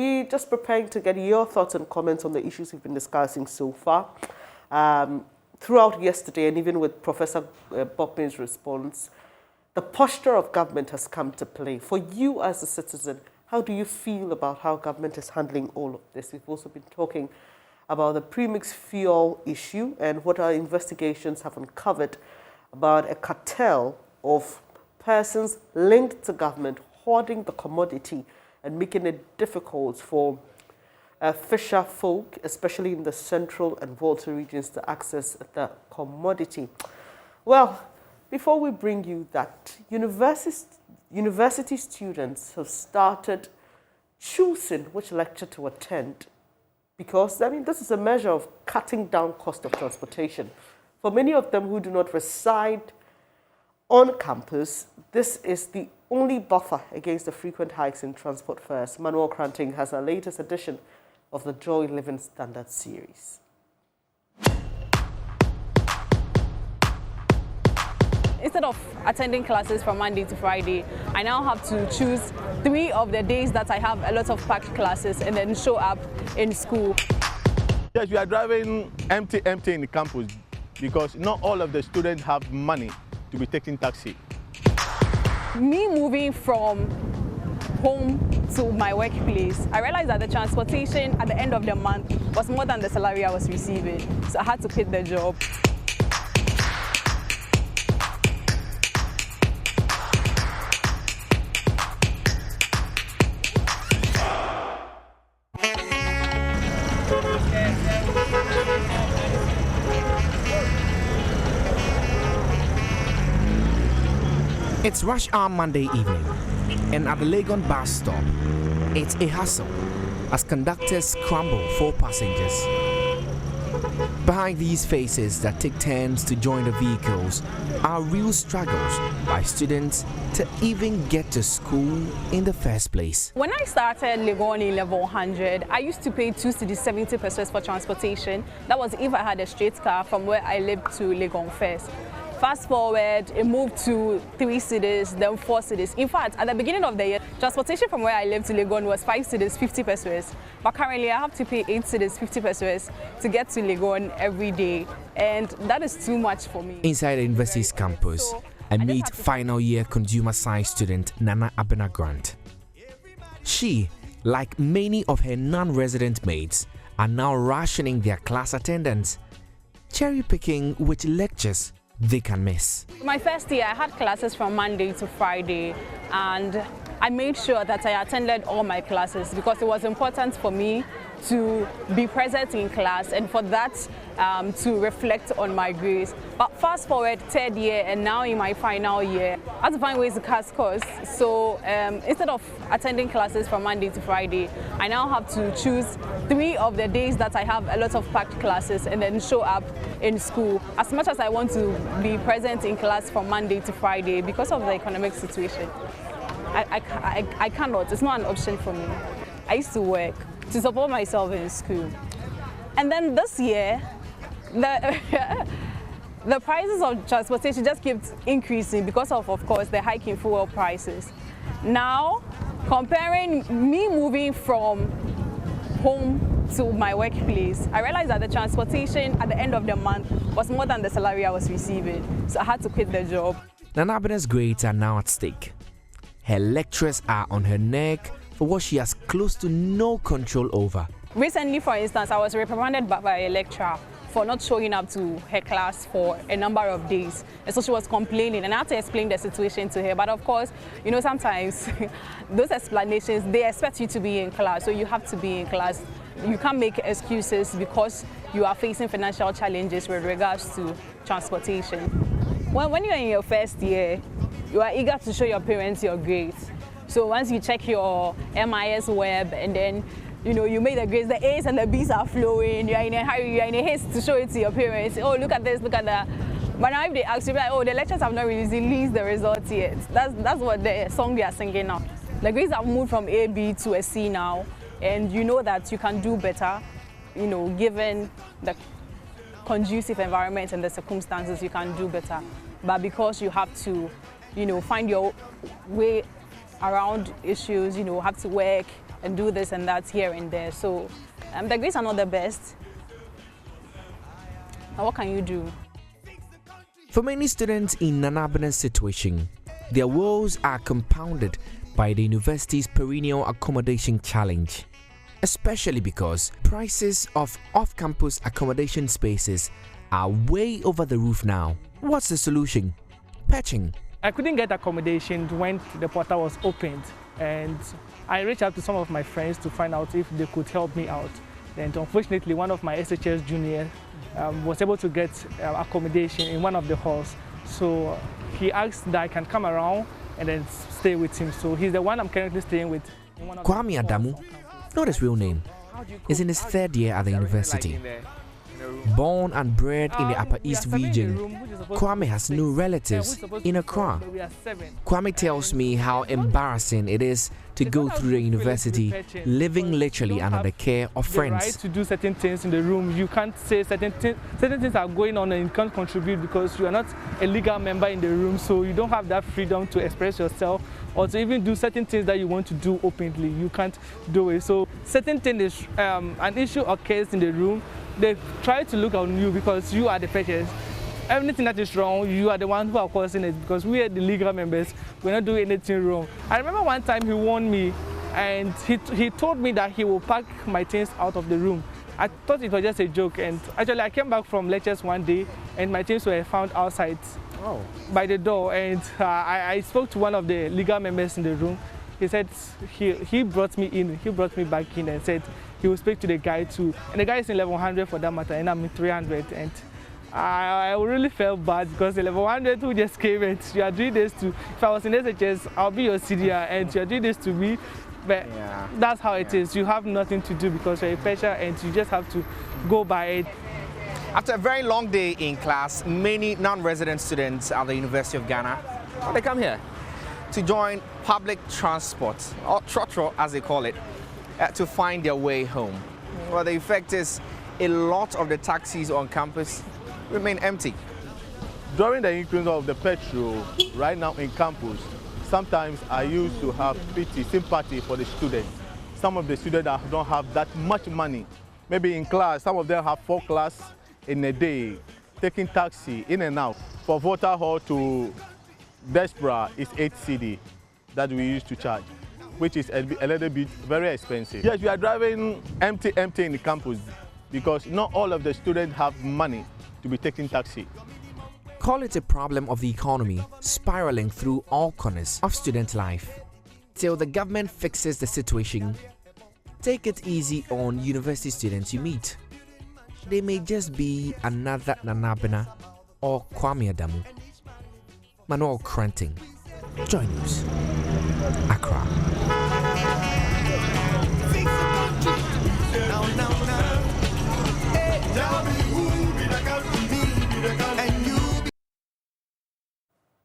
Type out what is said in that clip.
we're just preparing to get your thoughts and comments on the issues we've been discussing so far. Throughout yesterday, and even with Professor Bokme's response, the posture of government has come to play. For you as a citizen, how do you feel about how government is handling all of this? We've also been talking about the premixed fuel issue and what our investigations have uncovered about a cartel of persons linked to government hoarding the commodity and making it difficult for fisher folk, especially in the central and Volta regions, to access the commodity. Well, before we bring you that, university students have started choosing which lecture to attend because, I mean, this is a measure of cutting down cost of transportation. For many of them who do not reside on campus, this is the only buffer against the frequent hikes in transport fares. Manuel Kranting has our latest edition of the Joy Living Standard series. Instead of attending classes from Monday to Friday, I now have to choose 3 of the days that I have a lot of packed classes and then show up in school. Yes, we are driving empty in the campus because not all of the students have money to be taking taxi. Me moving from home to my workplace, I realized that the transportation at the end of the month was more than the salary I was receiving, so I had to quit the job. It's rush hour Monday evening, and at the Legon bus stop, it's a hustle as conductors scramble for passengers. Behind these faces that take turns to join the vehicles are real struggles by students to even get to school in the first place. When I started Legon in level 100, I used to pay 2 cedis 70 pesos for transportation. That was if I had a straight car from where I lived to Legon first. Fast forward, it moved to 3 cedis, then 4 cedis. In fact, at the beginning of the year, transportation from where I lived to Legon was 5 cedis 50 pesos. But currently, I have to pay 8 cedis 50 pesos to get to Legon every day. And that is too much for me. Inside the university's campus, I meet final year consumer science student Nana Abena Grant. She, like many of her non-resident mates, are now rationing their class attendance, cherry-picking which lectures they can miss. My first year, I had classes from Monday to Friday, and I made sure that I attended all my classes because it was important for me to be present in class and for that to reflect on my grades. But fast forward 3rd year and now in my final year, I have to find ways to cut costs. So instead of attending classes from Monday to Friday, I now have to choose 3 of the days that I have a lot of packed classes and then show up in school. As much as I want to be present in class from Monday to Friday, because of the economic situation, I cannot. It's not an option for me. I used to work to support myself in school. And then this year, the prices of transportation just kept increasing because of course, the hike in fuel prices. Now, comparing me moving from home to my workplace, I realized that the transportation at the end of the month was more than the salary I was receiving, so I had to quit the job. Nana Abena's grades are now at stake. Her lecturers are on her neck for what she has close to no control over. Recently, for instance, I was reprimanded by a lecturer for not showing up to her class for a number of days. And so she was complaining, and I had to explain the situation to her. But of course, you know, sometimes those explanations, they expect you to be in class, so you have to be in class. You can't make excuses because you are facing financial challenges with regards to transportation. When you're in your first year, you are eager to show your parents your grades. So once you check your MIS web and then you made the grades, the A's and the B's are flowing, you're in a hurry, you're in a haste to show it to your parents. Oh, look at this, look at that. But now if they ask you, like, oh, the lecturers have not released the results yet. That's what the song we are singing now. The grades have moved from A, B to a C now, and you know that you can do better, given the conducive environment and the circumstances, you can do better. But because you have to, find your way around issues, have to work, and do this and that here and there. So the grades are not the best. Now what can you do? For many students in Nana Abena's situation, their woes are compounded by the university's perennial accommodation challenge, especially because prices of off-campus accommodation spaces are way over the roof now. What's the solution? Patching. I couldn't get accommodation when the portal was opened, and I reached out to some of my friends to find out if they could help me out. And unfortunately, one of my SHS juniors was able to get accommodation in one of the halls. So he asked that I can come around and then stay with him. So he's the one I'm currently staying with. Kwame Adamu, not his real name, is in his third year at the university. Born and bred in the Upper East region, Kwame has no relatives in Accra. Kwame tells me how embarrassing it is to go through the university living literally under the care of friends. Right to do certain things in the room. You can't say certain things are going on and you can't contribute because you are not a legal member in the room, so you don't have that freedom to express yourself or to even do certain things that you want to do openly. You can't do it. So certain things, an issue occurs in the room, they try to look on you because you are the patient. Everything that is wrong, you are the one who are causing it because we are the legal members. We're not doing anything wrong. I remember one time he warned me and he told me that he will pack my things out of the room. I thought it was just a joke, and actually I came back from lectures one day and my things were found outside by the door, and I spoke to one of the legal members in the room. He said he brought me back in and said he will speak to the guy too. And the guy is in level 100 for that matter, and I'm in 300. And I really felt bad because the level 100 who just came and you are doing this to, if I was in SHS, I'll be your senior and you are doing this to me. But that's how it is. You have nothing to do because you're a pressure and you just have to go by it. After a very long day in class, many non-resident students at the University of Ghana, they come here to join public transport, or trotro as they call it, to find their way home. Well, the effect is a lot of the taxis on campus remain empty. During the increase of the petrol right now in campus, sometimes I used to have pity, sympathy for the students. Some of the students that don't have that much money. Maybe in class, some of them have 4 classes in a day, taking taxi in and out. For Volta Hall to Desbra is 8 CD that we used to charge, which is a little bit very expensive. Yes, we are driving empty in the campus because not all of the students have money to be taking taxi. Call it a problem of the economy spiraling through all corners of student life. Till the government fixes the situation, take it easy on university students you meet. They may just be another Nana Abena or Kwame Adamu. Manuel Cranting, Joy News, Accra.